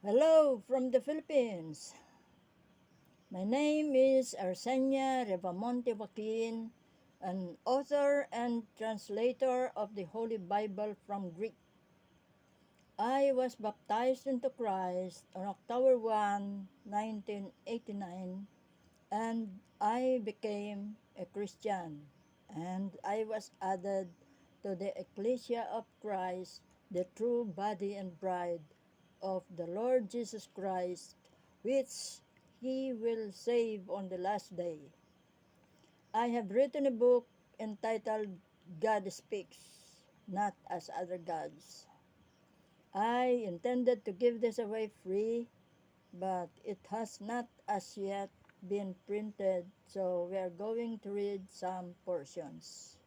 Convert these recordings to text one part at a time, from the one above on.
Hello from the Philippines. My name is Arsenia Revamonte Joaquin, an author and translator of the Holy Bible from Greek. I was baptized into Christ on October 1, 1989, and I became a Christian, and I was added to the Ecclesia of Christ, the true body and bride of the Lord Jesus Christ, which he will save on the last day. I have written a book entitled God Speaks, Not as Other Gods. I intended to give this away free, but it has not as yet been printed, so we are going to read some portions.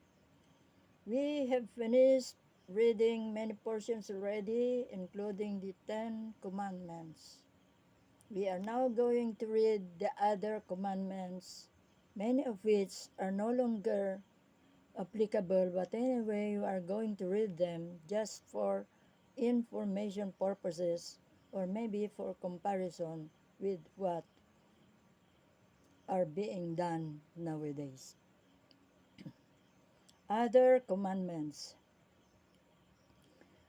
We have finished reading many portions already, including the 10 Commandments. We are now going to read the other commandments, many of which are no longer applicable, but anyway, we are going to read them just for information purposes or maybe for comparison with what are being done nowadays. Other commandments.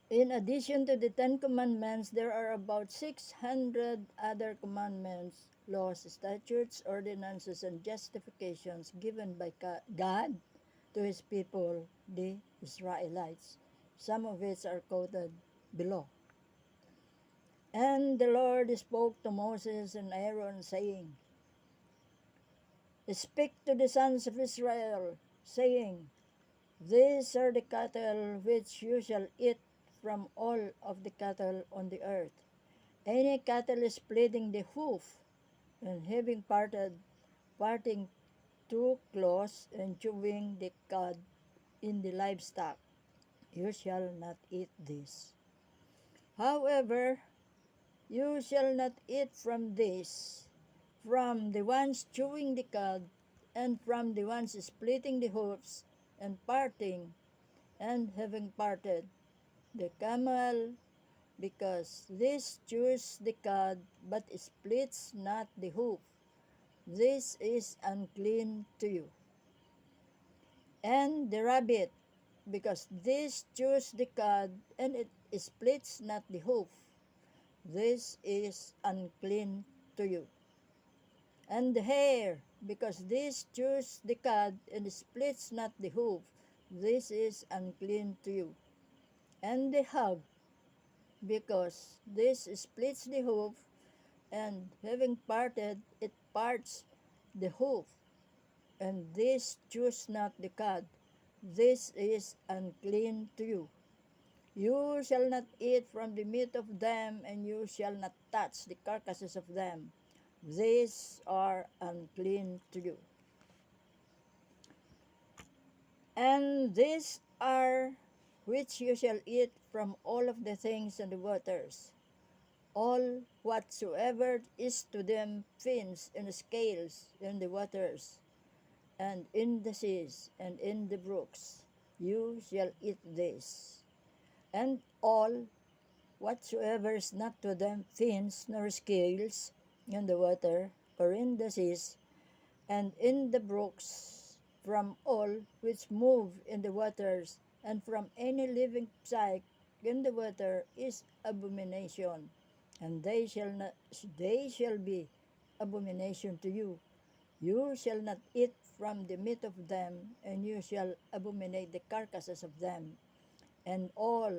In addition to the 10 commandments, there are about 600 other commandments, laws, statutes, ordinances, and justifications given by God to his people, the Israelites, some of which are quoted below. And the Lord spoke to Moses and Aaron, saying, Speak to the sons of Israel, saying, These are the cattle which you shall eat from all of the cattle on the earth. Any cattle splitting the hoof and having parting two claws and chewing the cud in the livestock, you shall not eat this. However, you shall not eat from this, from the ones chewing the cud, and from the ones splitting the hoofs and parting and having parted the camel, because this chews the cud, but splits not the hoof. This is unclean to you. And the rabbit, because this chews the cud, and it splits not the hoof. This is unclean to you. And the hare, because this chews the cud, and splits not the hoof. This is unclean to you. And the hog, because this splits the hoof, and having parted, it parts the hoof, and this chews not the cud. This is unclean to you. You shall not eat from the meat of them, and you shall not touch the carcasses of them. These are unclean to you. And these are which you shall eat from all of the things in the waters. All whatsoever is to them fins and scales in the waters, and in the seas, and in the brooks, you shall eat this. And all whatsoever is not to them fins nor scales in the water, or in the seas, and in the brooks, from all which move in the waters, and from any living sight in the water, is abomination, and they shall be abomination to you. You shall not eat from the meat of them, and you shall abominate the carcasses of them. And all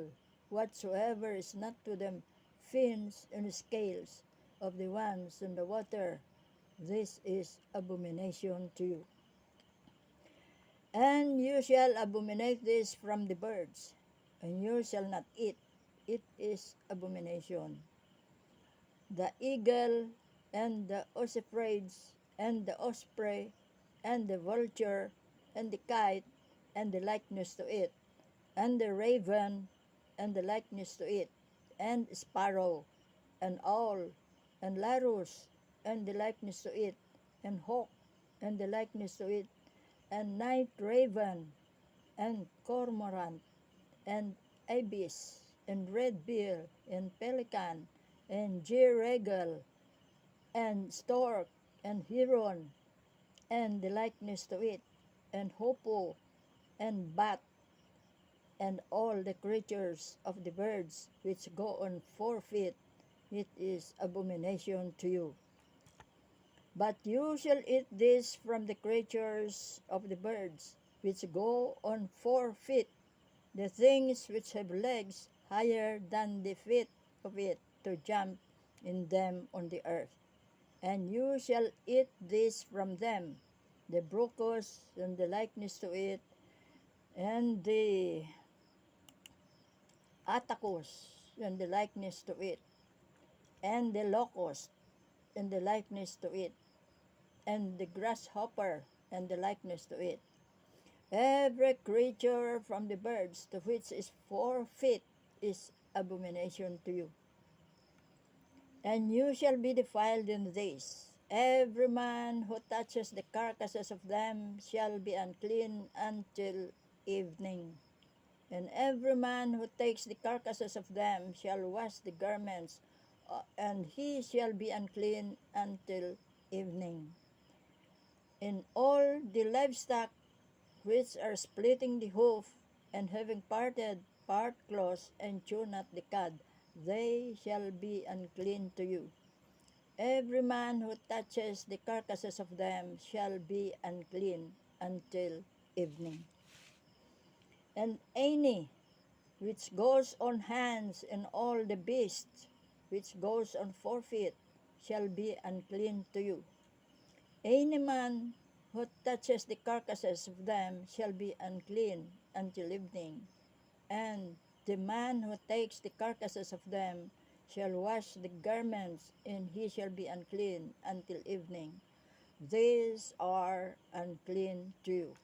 whatsoever is not to them fins and scales of the ones in the water, this is abomination to you. And you shall abominate this from the birds, and you shall not eat. It is abomination. The eagle, and the ossifrage, and the osprey, and the vulture, and the kite, and the likeness to it, and the raven, and the likeness to it, and sparrow, and owl, and larus, and the likeness to it, and hawk, and the likeness to it, and night raven, and cormorant, and ibis, and red bill, and pelican, and jeregal, and stork, and heron, and the likeness to it, and hoopoe, and bat, and all the creatures of the birds which go on 4 feet, it is abomination to you. But you shall eat this from the creatures of the birds which go on 4 feet, the things which have legs higher than the feet of it, to jump in them on the earth. And you shall eat this from them, the brocus, and the likeness to it, and the atacus, and the likeness to it, and the locust, and the likeness to it, and the grasshopper, and the likeness to it. Every creature from the birds to which is 4 feet is abomination to you. And you shall be defiled in this. Every man who touches the carcasses of them shall be unclean until evening. And every man who takes the carcasses of them shall wash the garments, and he shall be unclean until evening. In all the livestock which are splitting the hoof, and having parted part close, and chew not the cud, they shall be unclean to you. Every man who touches the carcasses of them shall be unclean until evening. And any which goes on hands, and all the beasts which goes on 4 feet shall be unclean to you. Any man who touches the carcasses of them shall be unclean until evening. And the man who takes the carcasses of them shall wash the garments, and he shall be unclean until evening. These are unclean to you.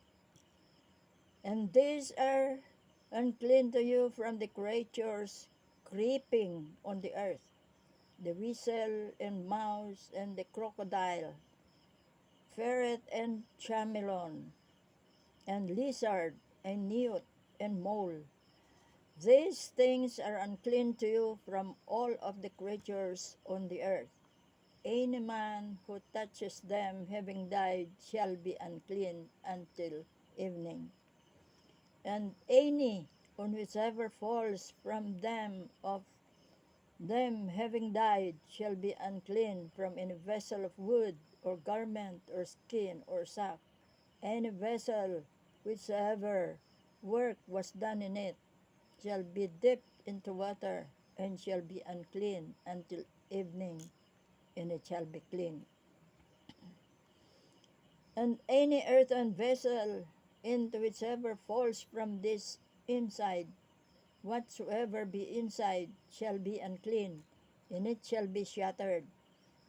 And these are unclean to you from the creatures creeping on the earth, the weasel and mouse and the crocodile, ferret and chamelon, and lizard and newt and mole. These things are unclean to you from all of the creatures on the earth. Any man who touches them having died shall be unclean until evening. And any on whichever falls from them of them having died shall be unclean from any vessel of wood, or garment, or skin, or sack. Any vessel whichever work was done in it shall be dipped into water, and shall be unclean until evening, and it shall be clean. And any earthen vessel into whichever falls from this inside, whatsoever be inside shall be unclean, and it shall be shattered.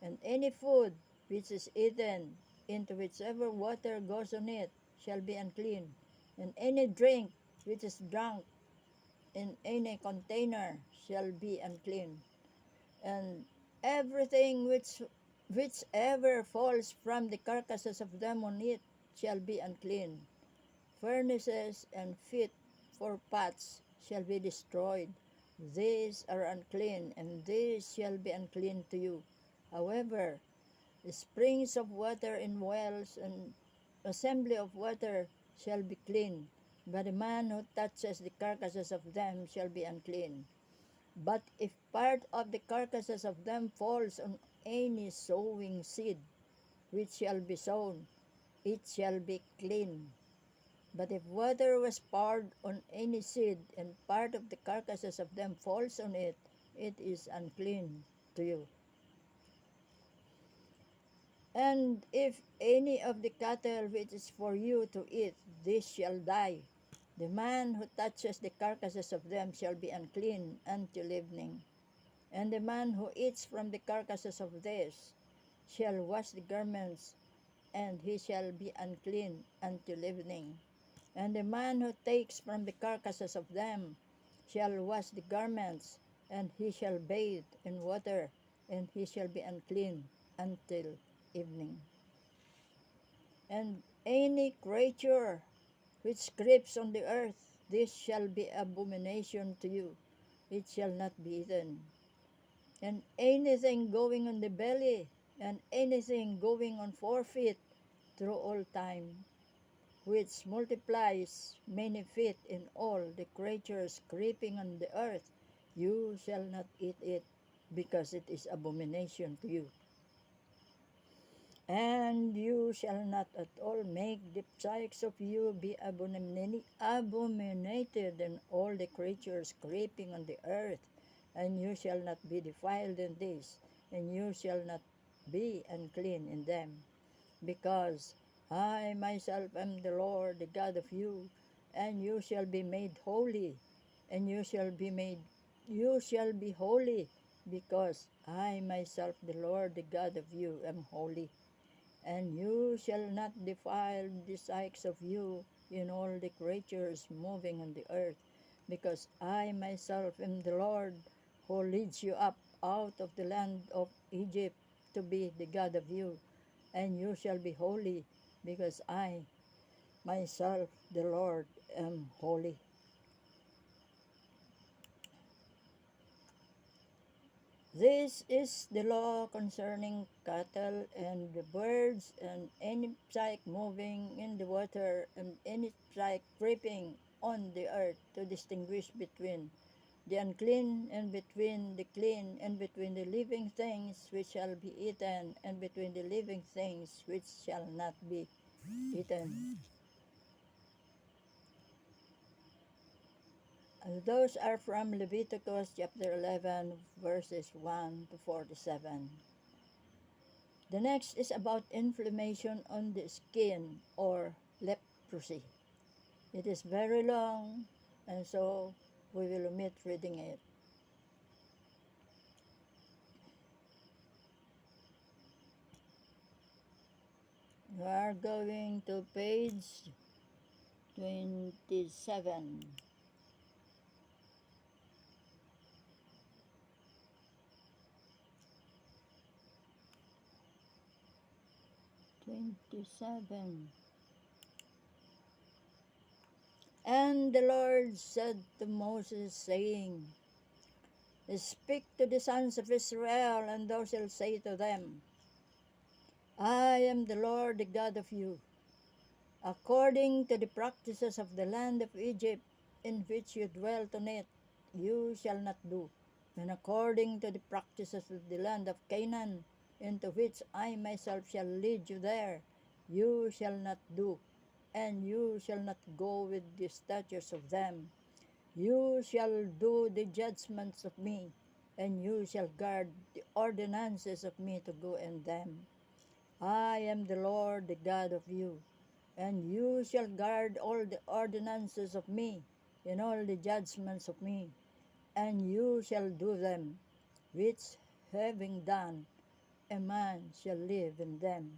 And any food which is eaten, into whichever water goes on it, shall be unclean. And any drink which is drunk in any container shall be unclean. And everything whichever falls from the carcasses of them on it shall be unclean. Furnaces and fit for pots shall be destroyed. These are unclean, and these shall be unclean to you. However, the springs of water in wells and assembly of water shall be clean, but the man who touches the carcasses of them shall be unclean. But if part of the carcasses of them falls on any sowing seed, which shall be sown, it shall be clean. But if water was poured on any seed, and part of the carcasses of them falls on it, it is unclean to you. And if any of the cattle which is for you to eat, this shall die. The man who touches the carcasses of them shall be unclean until evening. And the man who eats from the carcasses of this shall wash the garments, and he shall be unclean until evening. And the man who takes from the carcasses of them shall wash the garments, and he shall bathe in water, and he shall be unclean until evening. And any creature which creeps on the earth, this shall be abomination to you. It shall not be eaten. and anything going on the belly, and anything going on 4 feet through all time, which multiplies many feet in all the creatures creeping on the earth, you shall not eat it, because it is abomination to you. And you shall not at all make the psyches of you be abominated in all the creatures creeping on the earth, and you shall not be defiled in this, and you shall not be unclean in them, because I myself am the Lord, the God of you, and you shall be made holy, and you shall be holy, because I myself, the Lord, the God of you, am holy. And you shall not defile the psyches of you in all the creatures moving on the earth, because I myself am the Lord, who leads you up out of the land of Egypt to be the God of you. And you shall be holy, because I myself, the Lord, am holy. This is the law concerning cattle and the birds and any psyche moving in the water and any psyche creeping on the earth, to distinguish between the unclean and between the clean, and between the living things which shall be eaten and between the living things which shall not be eaten. Those are from Leviticus chapter 11, verses 1 to 47. The next is about inflammation on the skin, or leprosy. It is very long, and so we will omit reading it. We are going to page 27. 27. And the Lord said to Moses, saying, Speak to the sons of Israel, and thou shalt say to them, I am the Lord, the God of you. According to the practices of the land of Egypt, in which you dwelt on it, you shall not do. And according to the practices of the land of Canaan, into which I myself shall lead you there, you shall not do. And you shall not go with the statutes of them. You shall do the judgments of me, and you shall guard the ordinances of me to go in them. I am the Lord, the God of you, and you shall guard all the ordinances of me, and all the judgments of me, and you shall do them, which, having done, a man shall live in them.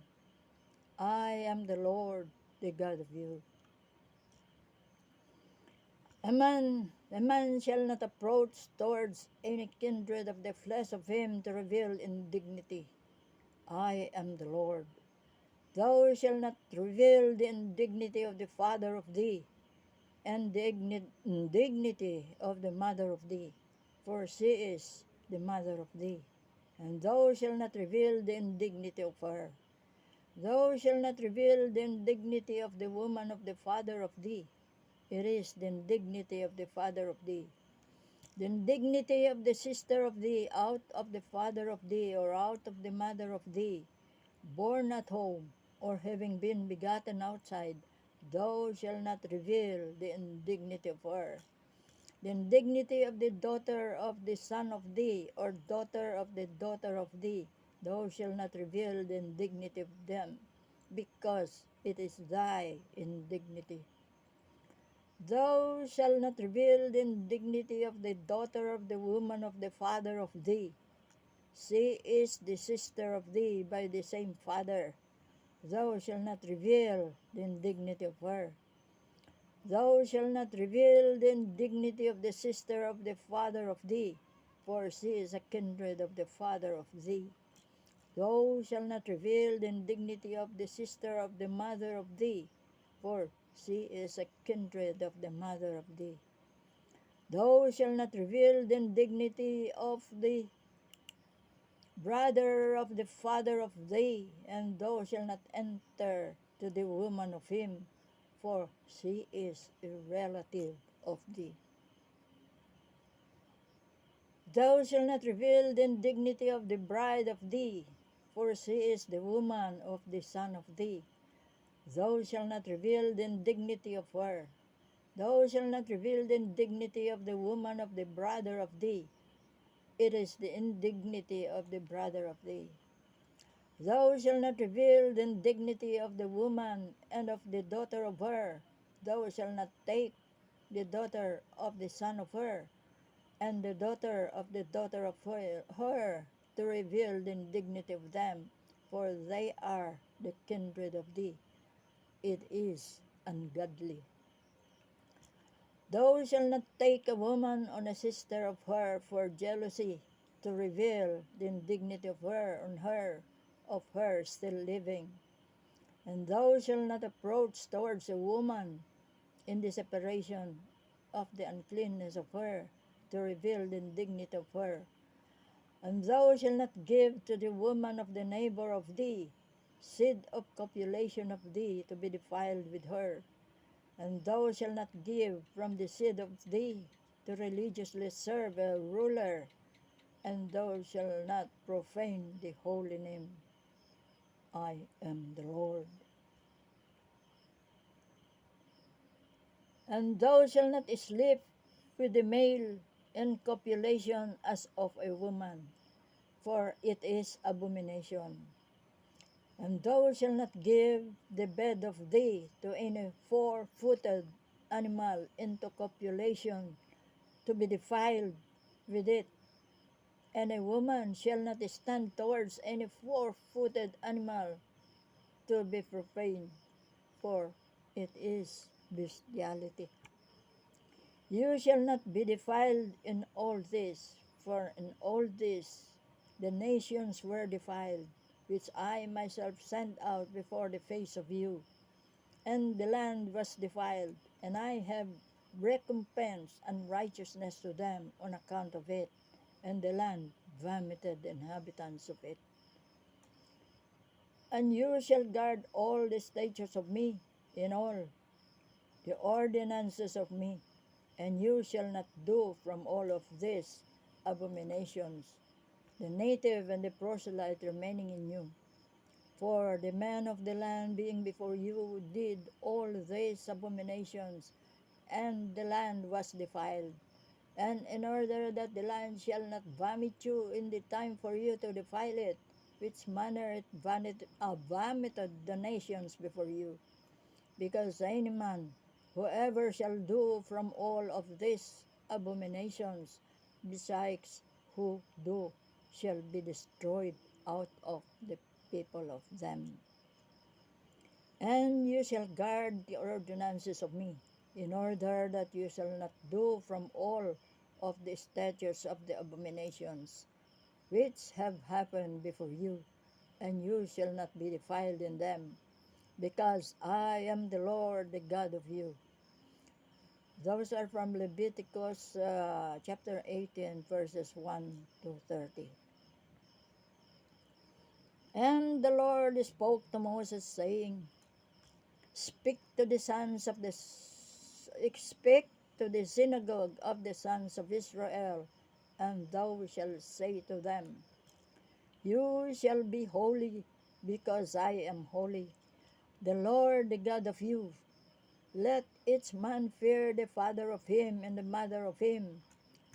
I am the Lord, the God of you. A man shall not approach towards any kindred of the flesh of him to reveal indignity. I am the Lord. Thou shalt not reveal the indignity of the father of thee, and the indignity of the mother of thee, for she is the mother of thee. And thou shalt not reveal the indignity of her. Thou shalt not reveal the indignity of the woman of the father of thee. It is the indignity of the father of thee. The indignity of the sister of thee, out of the father of thee, or out of the mother of thee, born at home, or having been begotten outside, thou shalt not reveal the indignity of her. The indignity of the daughter of the son of thee, or daughter of the daughter of thee, thou shalt not reveal the indignity of them, because it is thy indignity. Thou shalt not reveal the indignity of the daughter of the woman of the father of thee. She is the sister of thee by the same father. Thou shalt not reveal the indignity of her. Thou shalt not reveal the indignity of the sister of the father of thee, for she is a kindred of the father of thee. Thou shalt not reveal the indignity of the sister of the mother of thee, for she is a kindred of the mother of thee. Thou shalt not reveal the indignity of the brother of the father of thee, and thou shalt not enter to the woman of him, for she is a relative of thee. Thou shalt not reveal the indignity of the bride of thee, for she is the woman of the son of thee. Thou shalt not reveal the indignity of her. Thou shalt not reveal the indignity of the woman of the brother of thee. It is the indignity of the brother of thee. Thou shalt not reveal the indignity of the woman and of the daughter of her. Thou shalt not take the daughter of the son of her, and the daughter of the daughter of her, to reveal the indignity of them, for they are the kindred of thee. It is ungodly. Thou shalt not take a woman on a sister of her for jealousy, to reveal the indignity of her still living. And thou shalt not approach towards a woman in the separation of the uncleanness of her, to reveal the indignity of her. And thou shalt not give to the woman of the neighbor of thee seed of copulation of thee, to be defiled with her. And thou shalt not give from the seed of thee to religiously serve a ruler, and thou shalt not profane the holy name. I am the Lord. And thou shalt not sleep with the male in copulation as of a woman, for it is abomination. And thou shalt not give the bed of thee to any four-footed animal into copulation, to be defiled with it. And a woman shall not stand towards any four-footed animal, to be profaned, for it is bestiality. You shall not be defiled in all this, for in all this the nations were defiled, which I myself sent out before the face of you. And the land was defiled, and I have recompensed unrighteousness to them on account of it, and the land vomited the inhabitants of it. And you shall guard all the statutes of me in all the ordinances of me, and you shall not do from all of these abominations, the native and the proselyte remaining in you. For the men of the land being before you did all these abominations, and the land was defiled. And in order that the land shall not vomit you in the time for you to defile it, which manner it vomited the nations before you. Because any man, whoever shall do from all of these abominations, besides who do, shall be destroyed out of the people of them. And you shall guard the ordinances of me, in order that you shall not do from all of the statutes of the abominations which have happened before you, and you shall not be defiled in them, because I am the Lord, the God of you. Those are from Leviticus chapter 18, verses 1 to 30. And the Lord spoke to Moses, saying, Speak to the synagogue of the sons of Israel, and thou shalt say to them, You shall be holy, because I am holy, the Lord, the God of you. Let each man fear the father of him and the mother of him,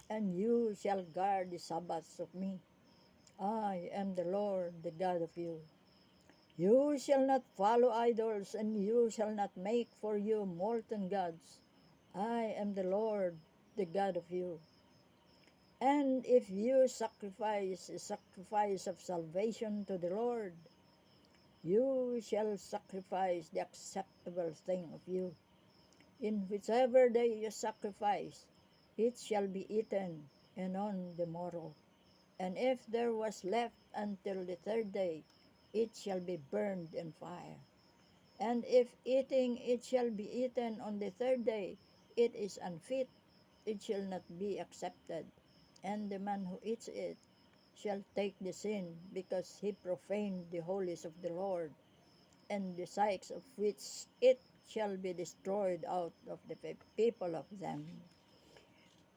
and you shall guard the Sabbaths of me. I am the Lord, the God of you. You shall not follow idols, and you shall not make for you molten gods. I am the Lord, the God of you. And if you sacrifice a sacrifice of salvation to the Lord, you shall sacrifice the acceptable thing of you. In whichever day you sacrifice, it shall be eaten, and on the morrow. And if there was left until the third day, it shall be burned in fire. And if eating it shall be eaten on the third day, it is unfit, it shall not be accepted. And the man who eats it shall take the sin, because he profaned the holies of the Lord, and the sites of which it shall be destroyed out of the people of them.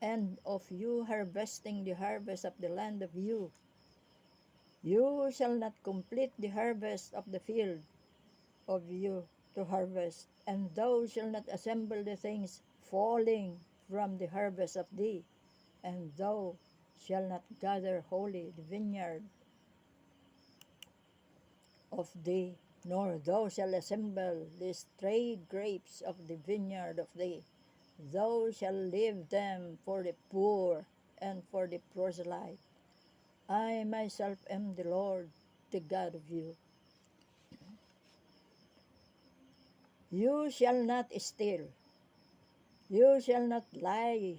And of you harvesting the harvest of the land of you, you shall not complete the harvest of the field of you to harvest, and thou shalt not assemble the things falling from the harvest of thee, and thou shalt not gather wholly the vineyard of thee, nor thou shalt assemble the strayed grapes of the vineyard of thee. Thou shalt leave them for the poor and for the proselyte. I myself am the Lord, the God of you. You shall not steal. You shall not lie.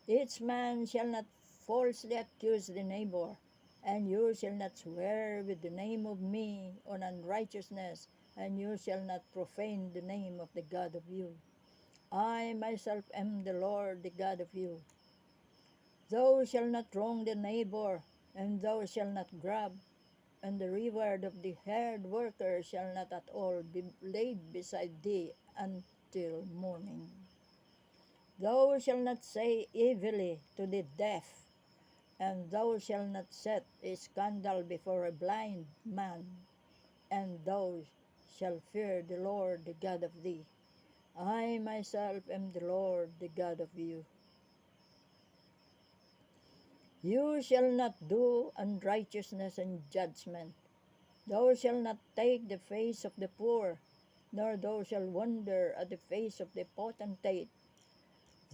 Each man shall not falsely accuse the neighbor, and you shall not swear with the name of me on unrighteousness, and you shall not profane the name of the God of you. I myself am the Lord, the God of you. Thou shalt not wrong the neighbor, and thou shalt not grab, and the reward of the hard worker shall not at all be laid beside thee until morning. Thou shalt not say evilly to the deaf, and thou shalt not set a scandal before a blind man, and thou shalt fear the Lord, the God of thee. I myself am the Lord, the God of you. You shall not do unrighteousness and judgment. Thou shalt not take the face of the poor, nor thou shalt wonder at the face of the potentate.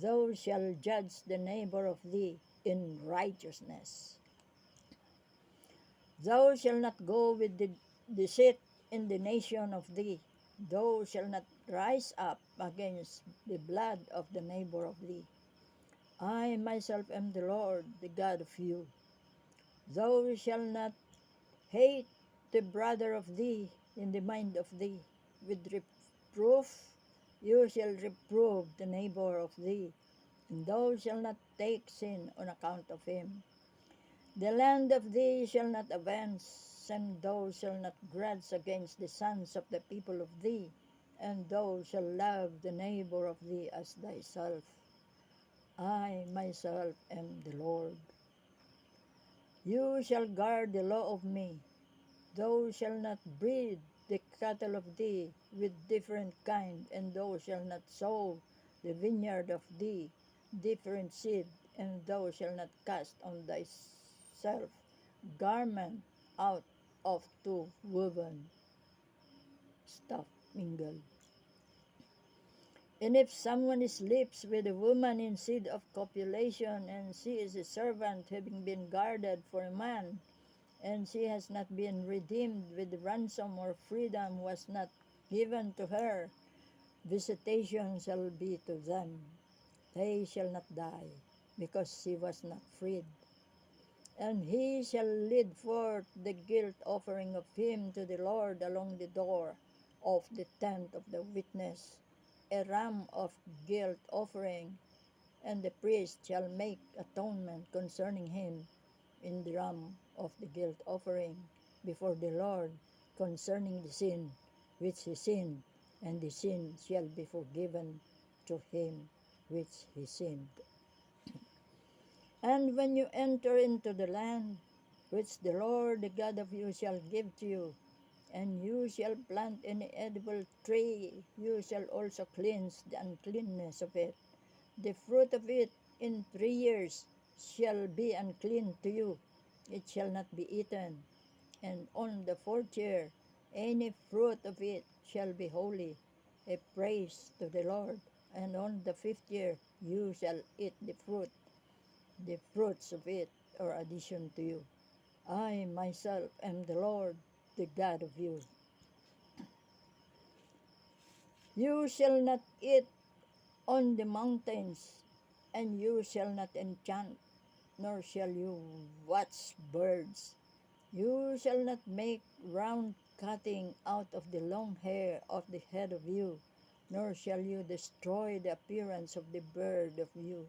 Thou shalt judge the neighbor of thee in righteousness. Thou shalt not go with the deceit in the nation of thee. Thou shalt not rise up against the blood of the neighbor of thee. I myself am the Lord, the God of you. Thou shalt not hate the brother of thee in the mind of thee. With reproof you shall reprove the neighbor of thee, and thou shalt not take sin on account of him. The land of thee shall not avenge, and thou shalt not grudge against the sons of the people of thee, and thou shalt love the neighbor of thee as thyself. I myself am the Lord. You shall guard the law of me. Thou shalt not breed the cattle of thee with different kind, and thou shalt not sow the vineyard of thee different seed, and thou shalt not cast on thyself garment out of two woven stuff mingled. And if someone sleeps with a woman in seed of copulation, and she is a servant having been guarded for a man, and she has not been redeemed with ransom, or freedom was not given to her, visitation shall be to them. They shall not die, because she was not freed. And he shall lead forth the guilt offering of him to the Lord along the door of the tent of the witness, a ram of guilt offering, and the priest shall make atonement concerning him in the ram of the guilt offering before the Lord concerning the sin which he sinned, and the sin shall be forgiven to him which he sinned. And when you enter into the land which the Lord, the God of you, shall give to you, and you shall plant any edible tree, you shall also cleanse the uncleanness of it. The fruit of it in 3 years shall be unclean to you. It shall not be eaten. And on the 4th year, any fruit of it shall be holy, a praise to the Lord. And on the 5th year, you shall eat the fruits of it are addition to you. I myself am the Lord, the God of you. You shall not eat on the mountains, and you shall not enchant, nor shall you watch birds. You shall not make round cutting out of the long hair of the head of you, nor shall you destroy the appearance of the bird of you.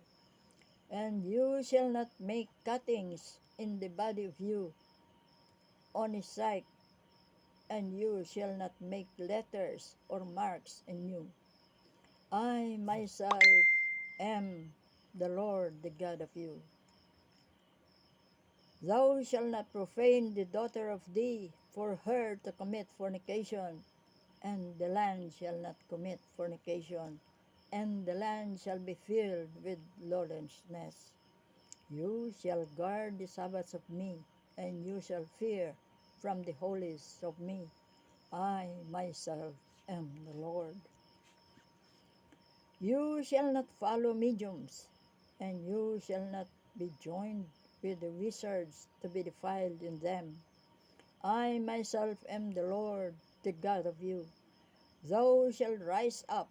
And you shall not make cuttings in the body of you on his side, and you shall not make letters or marks in you. I myself am the Lord, the God of you. Thou shalt not profane the daughter of thee for her to commit fornication, and the land shall not commit fornication, and the land shall be filled with lawlessness. You shall guard the Sabbaths of me, and you shall fear from the holies of me. I myself am the Lord. You shall not follow mediums, and you shall not be joined with the wizards to be defiled in them. I myself am the Lord, the God of you. Thou shalt rise up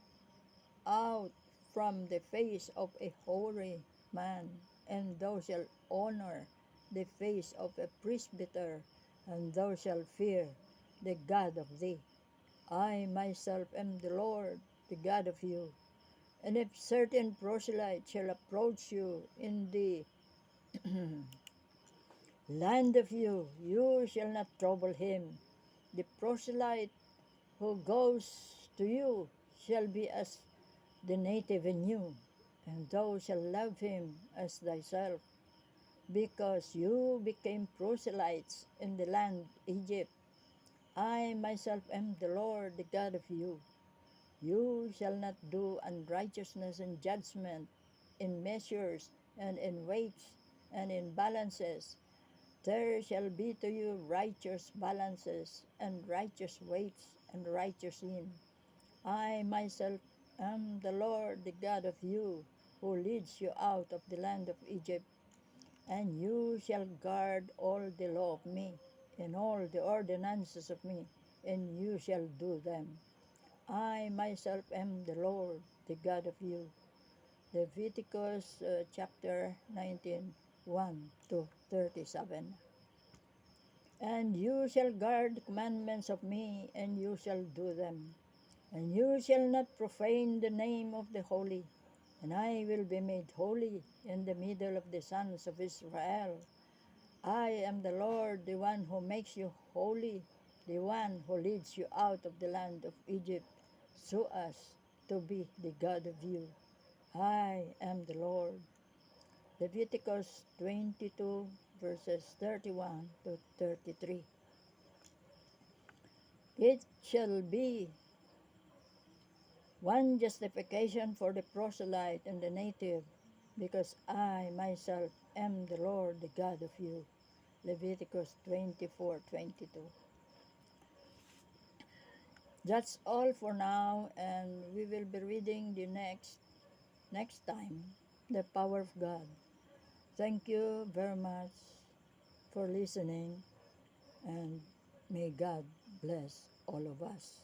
out from the face of a hoary man, and thou shalt honor the face of a presbyter, and thou shalt fear the God of thee. I myself am the Lord, the God of you. And if certain proselyte shall approach you in the land of you, you shall not trouble him. The proselyte who goes to you shall be as the native in you, and thou shalt love him as thyself, because you became proselytes in the land Egypt. I myself am the Lord, the God of you. You shall not do unrighteousness in judgment, in measures, and in weights, and in balances. There shall be to you righteous balances, and righteous weights, and righteous sin. I myself am the Lord, the God of you, who leads you out of the land of Egypt. And you shall guard all the law of me, and all the ordinances of me, and you shall do them. I myself am the Lord, the God of you. Leviticus chapter 19, 1 to 37. And you shall guard the commandments of me, and you shall do them. And you shall not profane the name of the holy, and I will be made holy in the middle of the sons of Israel. I am the Lord, the one who makes you holy, the one who leads you out of the land of Egypt, so as to be the God of you. I am the Lord. Leviticus 22, verses 31 to 33. It shall be one justification for the proselyte and the native, because I myself am the Lord, the God of you. Leviticus 24:22. That's all for now, and we will be reading the next time, the power of God. Thank you very much for listening, and may God bless all of us.